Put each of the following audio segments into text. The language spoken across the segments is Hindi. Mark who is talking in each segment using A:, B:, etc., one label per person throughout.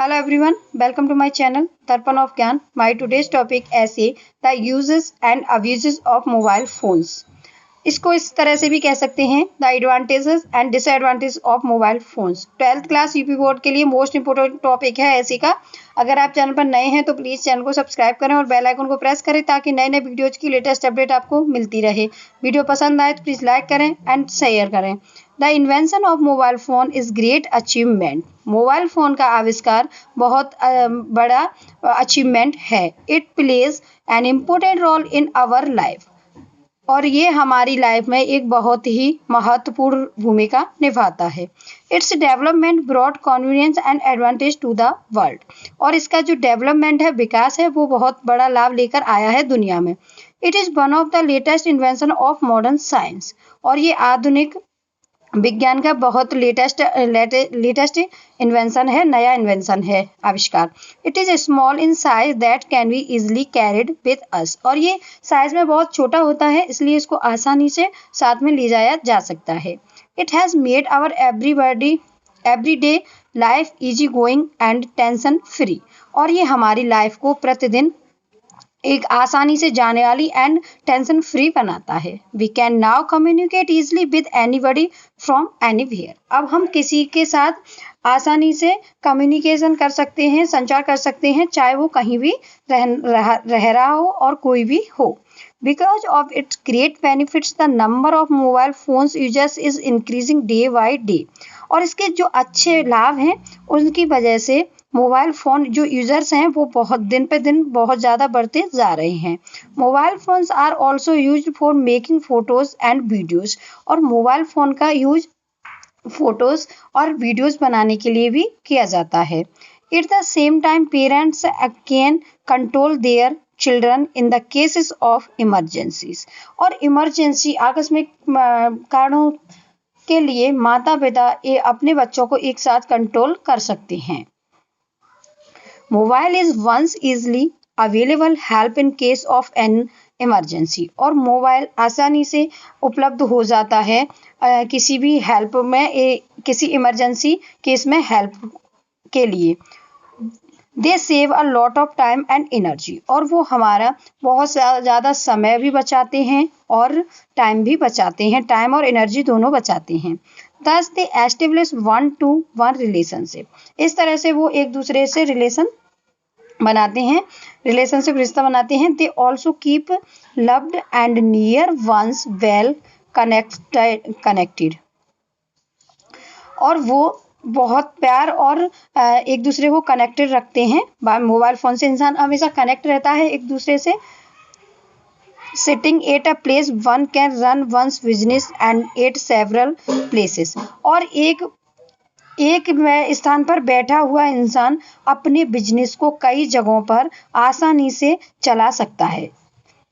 A: Hello everyone, welcome to my channel Darpan of Gyan. My today's topic essay the uses and abuses of mobile phones. इसको इस तरह से भी कह सकते हैं the advantages and disadvantage of mobile phones. 12th class UP board के लिए मोस्ट इंपोर्टेंट टॉपिक है ऐसी का। अगर आप चैनल पर नए हैं तो प्लीज चैनल को सब्सक्राइब करें और बेल आइकन को प्रेस करें ताकि नए नए वीडियोज की लेटेस्ट अपडेट आपको मिलती रहे। वीडियो पसंद आए तो प्लीज लाइक करें एंड शेयर करें। The invention of mobile phone is great achievement. Mobile phone का आविष्कार बहुत बड़ा अचीवमेंट है। It plays an important role in our life और ये हमारी लाइफ में एक बहुत ही महत्वपूर्ण भूमिका निभाता है। Its development brought convenience and advantage to the world. और इसका जो डेवलपमेंट है, विकास है, वो बहुत बड़ा लाभ लेकर आया है दुनिया में। It is one of the latest invention of modern science. और ये आधुनिक विज्ञान का बहुत लेटेस्ट इन्वेंशन है, नया इन्वेंशन है, आविष्कार। It is small in size that can be easily carried with us. और ये साइज में बहुत छोटा होता है, इसलिए इसको आसानी से साथ में ले जाया जा सकता है। It has made our everyday life easy going and tension free. और ये हमारी लाइफ को प्रतिदिन एक आसानी से जाने वाली एंड टेंशन फ्री बनाता है। We can now communicate easily with anybody from anywhere. अब हम किसी के साथ आसानी से कम्युनिकेशन कर सकते हैं, संचार कर सकते हैं, चाहे वो कहीं भी रह रहा हो और कोई भी हो। Because of its great benefits, the number of mobile phones users is increasing day by day. और इसके जो अच्छे लाभ हैं उनकी वजह से मोबाइल फ़ोन जो यूज़र्स हैं वो बहुत दिन पे दिन बहुत ज़्यादा बढ़ते जा रहे हैं। Mobile phones are also used for making photos and videos. और मोबाइल फ़ोन का यूज फ़ोटोज़ और वीडियोज़ बनाने के लिए भी किया जाता है। At the same time parents can control their children in the cases of emergencies. और इमरजेंसी आकस्मिक कारणों के लिए माता पिता ये अपने बच्चों को एक साथ कंट्रोल कर सकते हैं। Mobile is one's easily available help in case of an emergency. और मोबाइल आसानी से उपलब्ध हो जाता है किसी भी हेल्प में, किसी इमरजेंसी केस में हेल्प के लिए। They save a lot of time and energy. और वो हमारा बहुत ज़्यादा समय भी बचाते हैं और टाइम भी बचाते हैं, टाइम और एनर्जी दोनों बचाते हैं। दस दे एस्टेब्लिश 1-to-1 रिलेशनशिप। इस तरह से वो एक दूसरे से बनाते हैं, रिलेशनशिप रिश्ता बनाते हैं। They also keep loved and near ones well connected. और वो बहुत प्यार और एक दूसरे को कनेक्टेड रखते हैं। मोबाइल फ़ोन से इंसान हमेशा कनेक्ट रहता है एक दूसरे से। Sitting at a place one can run one's business and at several places. और एक स्थान पर बैठा हुआ इंसान अपने बिजनेस को कई जगहों पर आसानी से चला सकता है।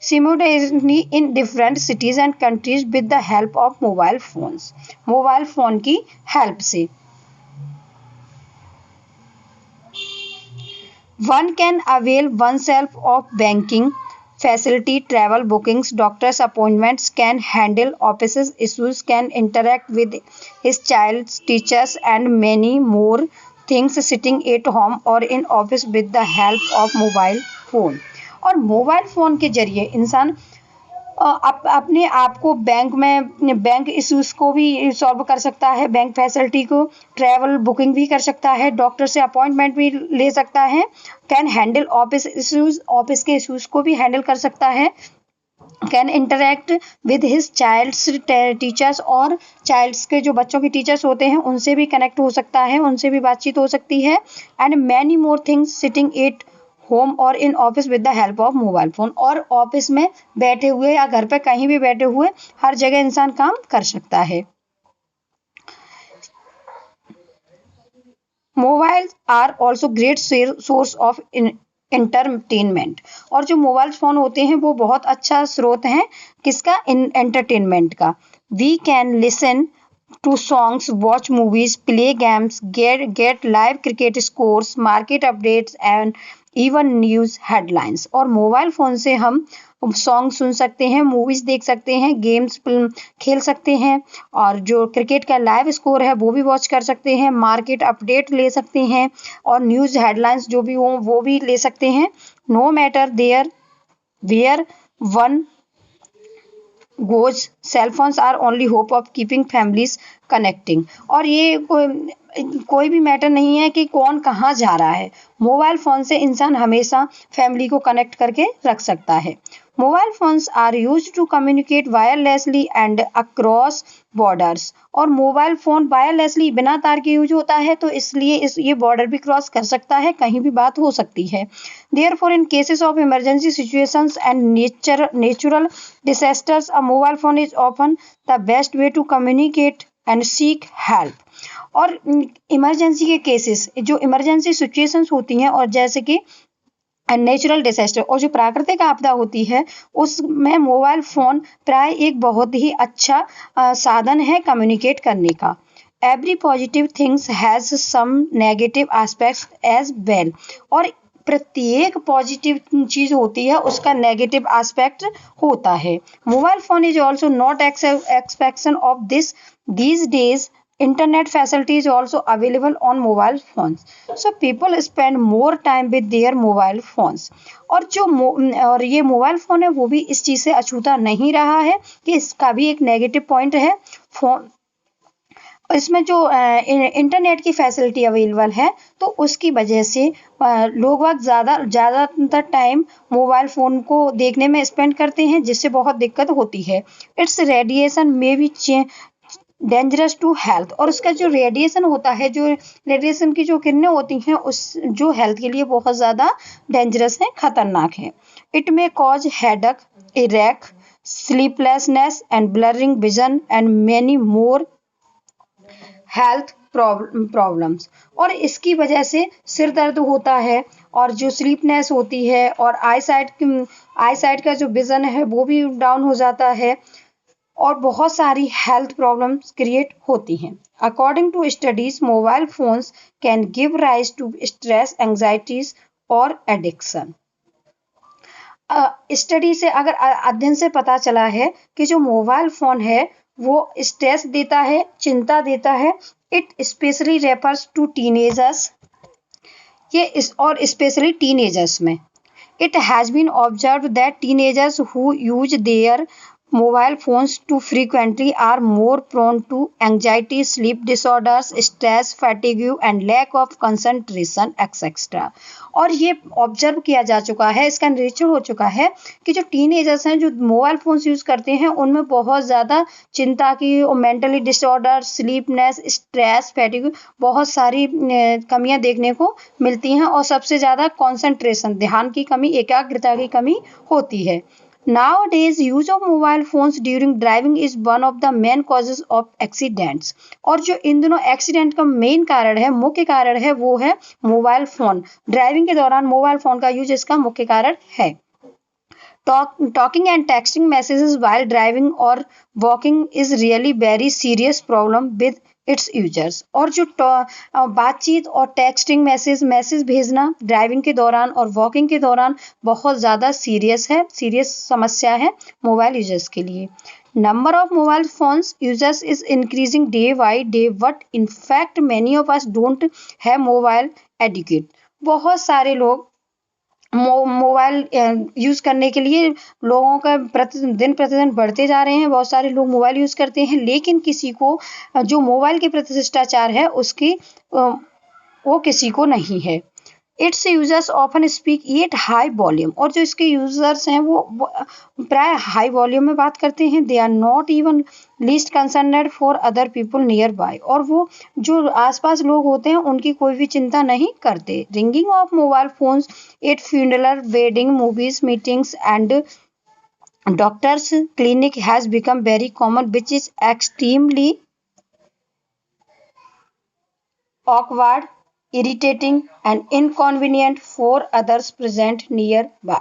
A: Simultaneously in different cities and countries with the help of mobile phones. Mobile phone की हेल्प से one can avail oneself of banking facility, travel bookings, doctor's appointments, can handle offices issues, can interact with his child's teachers and many more things sitting at home or in office with the help of mobile phone। और मोबाइल फ़ोन के जरिए इंसान अपने आप को बैंक इश्यूज़ को भी सॉल्व कर सकता है, बैंक फैसिलिटी को, ट्रैवल बुकिंग भी कर सकता है, डॉक्टर से अपॉइंटमेंट भी ले सकता है, can handle office issues, office के इश्यूज़ को भी हैंडल कर सकता है, can interact with his child's teachers. और चाइल्ड्स के जो बच्चों के टीचर्स होते हैं उनसे भी कनेक्ट हो सकता है, उनसे भी बातचीत हो सकती है। And many more things sitting at home और in office with the help of mobile phone. और ऑफिस में बैठे हुए या घर पे कहीं भी बैठे हुए हर जगह इंसान काम कर सकता है। Mobile are also great source of entertainment. और जो मोबाइल फ़ोन होते हैं वो बहुत अच्छा स्रोत हैं किसका, एंटरटेनमेंट का। We can listen to songs, watch movies, play games, get live cricket scores, market updates and even news headlines. और मोबाइल फोन से हम सॉन्ग सुन सकते हैं, मूवीज देख सकते हैं, गेम्स खेल सकते हैं और जो क्रिकेट का लाइव स्कोर है वो भी वॉच कर सकते हैं, मार्केट अपडेट ले सकते हैं और न्यूज हेडलाइंस जो भी हो वो भी ले सकते हैं। No matter there where one goes, cell phones are only hope of keeping families connecting. और ये कोई भी मैटर नहीं है कि कौन कहाँ जा रहा है, मोबाइल फोन से इंसान हमेशा फैमिली को कनेक्ट करके रख सकता है। Mobile phones are used to communicate wirelessly and across borders. और मोबाइल फोन वायरलेसली बिना तार के यूज होता है तो इसलिए ये बॉर्डर भी क्रॉस कर सकता है, कहीं भी बात हो सकती है। Therefore, in cases of emergency situations and natural disasters, a mobile phone is often the best way to communicate and seek help. और इमरजेंसी के केसेस, जो इमरजेंसी सिचुएशंस होती हैं और जैसे कि नेचुरल डिजास्टर और जो प्राकृतिक आपदा होती है उसमें मोबाइल फोन प्राय एक बहुत ही अच्छा साधन है कम्युनिकेट करने का। Every positive things has some negative aspects as well. और प्रत्येक पॉजिटिव चीज होती है उसका नेगेटिव एस्पेक्ट होता है। Mobile phone is also not expectation of this these days. Internet facility is also available on mobile phones, so people spend more time with their mobile phones। और ये मोबाइल फोन है वो भी इस चीज से अछूता नहीं रहा है कि इसका भी एक नेगेटिव पॉइंट है। फोन इसमें जो इंटरनेट की फैसिलिटी अवेलेबल है तो उसकी वजह से लोग वक्त ज़्यादातर टाइम मोबाइल फ़ोन को देखने में स्पेंड करते हैं जिससे बहुत दिक्कत होती है। इट्स रेडिएशन में भी डेंजरस टू हेल्थ। और उसका जो रेडिएशन होता है, जो रेडिएशन की जो किरणें होती हैं उस जो हेल्थ के लिए बहुत ज़्यादा डेंजरस है, खतरनाक है। It may cause headache, earache, sleeplessness and blurring vision and many more health problems. और इसकी वजह से सिर दर्द होता है और जो स्लीपनेस होती है और आई साइट का जो विजन है वो भी डाउन हो जाता है और बहुत सारी हेल्थ प्रॉब्लम्स क्रिएट होती हैं। According to studies, mobile phones can give rise to stress, anxieties और एडिक्शन। स्टडी से अगर अध्ययन से पता चला है कि जो मोबाइल फोन है वो स्ट्रेस देता है, चिंता देता है। It specially refers to teenagers, और स्पेशली टीनेजर्स में। It has been observed that teenagers who use their mobile phones too frequently are more prone to anxiety, sleep disorders, stress, fatigue and lack of concentration etc। और ये ऑब्जर्व किया जा चुका है, इसका निरीक्षण हो चुका है कि जो टीनेजर्स हैं जो मोबाइल फोन्स यूज करते हैं उनमें बहुत ज़्यादा चिंता की और mentally disorder, sleepiness, stress, fatigue, बहुत सारी कमियां देखने को मिलती हैं और सबसे ज़्यादा कॉन्सेंट्रेशन, ध्यान की कमी, एकाग्रता की कमी होती है। Nowadays, use of mobile phones during driving is one of the main causes of accidents। और जो इन दोनों एक्सीडेंट का मेन कारण है, मुख्य कारण है, वो है मोबाइल फोन। ड्राइविंग के दौरान मोबाइल फोन का यूज इसका मुख्य कारण है। Talking and texting messages while driving or walking is really very serious problem with it's users. और जो बातचीत और टेक्सटिंग मैसेज भेजना ड्राइविंग के दौरान और वॉकिंग के दौरान बहुत ज़्यादा सीरियस समस्या है मोबाइल यूजर्स के लिए। Number of mobile phones users is increasing day by day, but in fact many of us don't have mobile adequate. बहुत सारे लोग मोबाइल यूज करने के लिए लोगों का दिन प्रतिदिन बढ़ते जा रहे हैं, बहुत सारे लोग मोबाइल यूज करते हैं, लेकिन किसी को जो मोबाइल के प्रति शिष्टाचार है उसकी वो किसी को नहीं है। It's users often speak at high volume. और जो इसके यूजर्स हैं वो प्राय हाई वॉल्यूम में बात करते हैं। They are not even least concerned for other people near by. और वो जो आसपास लोग होते हैं उनकी कोई भी चिंता नहीं करते। Ringing of mobile phones at funeral, wedding, movies, meetings and doctor's clinic has become very common, which is extremely awkward, irritating and inconvenient for others present nearby।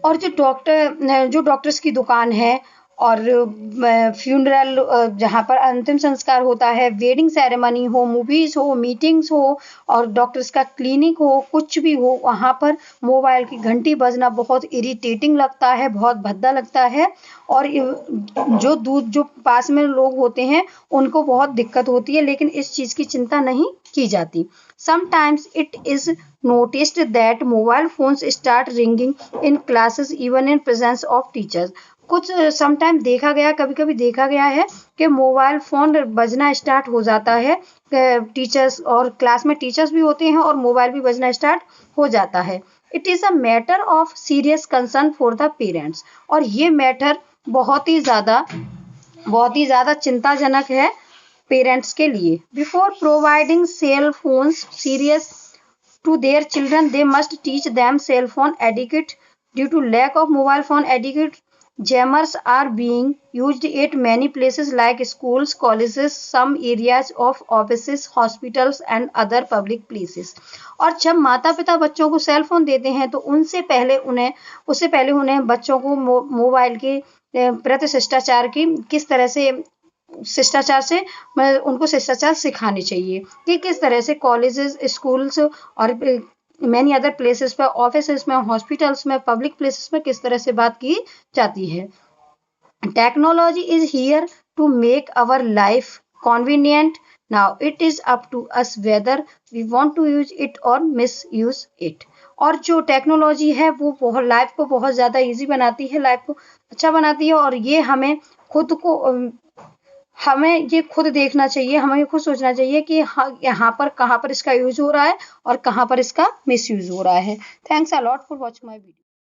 A: और जो डॉक्टर्स की दुकान है और फ्यूनरल जहाँ पर अंतिम संस्कार होता है, वेडिंग सेरेमनी हो, मूवीज हो, मीटिंग्स हो और डॉक्टर्स का क्लिनिक हो, कुछ भी हो, वहाँ पर मोबाइल की घंटी बजना बहुत इरिटेटिंग लगता है, बहुत भद्दा लगता है। और जो पास में लोग होते हैं उनको बहुत दिक्कत होती है, लेकिन इस चीज की चिंता नहीं की जाती। Sometimes it is noticed that mobile phones start ringing in classes even in presence of teachers. कुछ समटाइम देखा गया, कभी कभी देखा गया है कि मोबाइल फोन बजना स्टार्ट हो जाता है टीचर्स, और क्लास में टीचर्स भी होते हैं और मोबाइल भी बजना स्टार्ट हो जाता है। It is a matter of serious concern for the parents, और ये मैटर बहुत ही ज्यादा चिंताजनक है पेरेंट्स के लिए। Before providing cell phones serious to their children, they must teach them cell phone etiquette. Due to lack of mobile phone etiquette, jammers are being used at many places like schools, colleges, some areas of offices, hospitals and other public places. और जब माता पिता बच्चों को सेल फोन देते हैं तो उससे पहले उन्हें बच्चों को मोबाइल के प्रति शिष्टाचार की किस तरह से उनको शिष्टाचार सिखानी चाहिए कि किस तरह से कॉलेजेस, स्कूल्स और मैनी अदर प्लेसेस पे, ऑफिसेस में, हॉस्पिटल्स में, पब्लिक प्लेसेस में किस तरह से बात की जाती है। Technology is here to make our life convenient, now it is up to us whether we want to use it और मिस यूज इट। और जो टेक्नोलॉजी है वो लाइफ को बहुत ज़्यादा ईजी बनाती है, लाइफ को अच्छा बनाती है, और ये हमें खुद देखना चाहिए, हमें ये खुद सोचना चाहिए कि यहाँ पर कहाँ पर इसका यूज हो रहा है और कहाँ पर इसका मिस यूज हो रहा है। Thanks a lot for watching my video.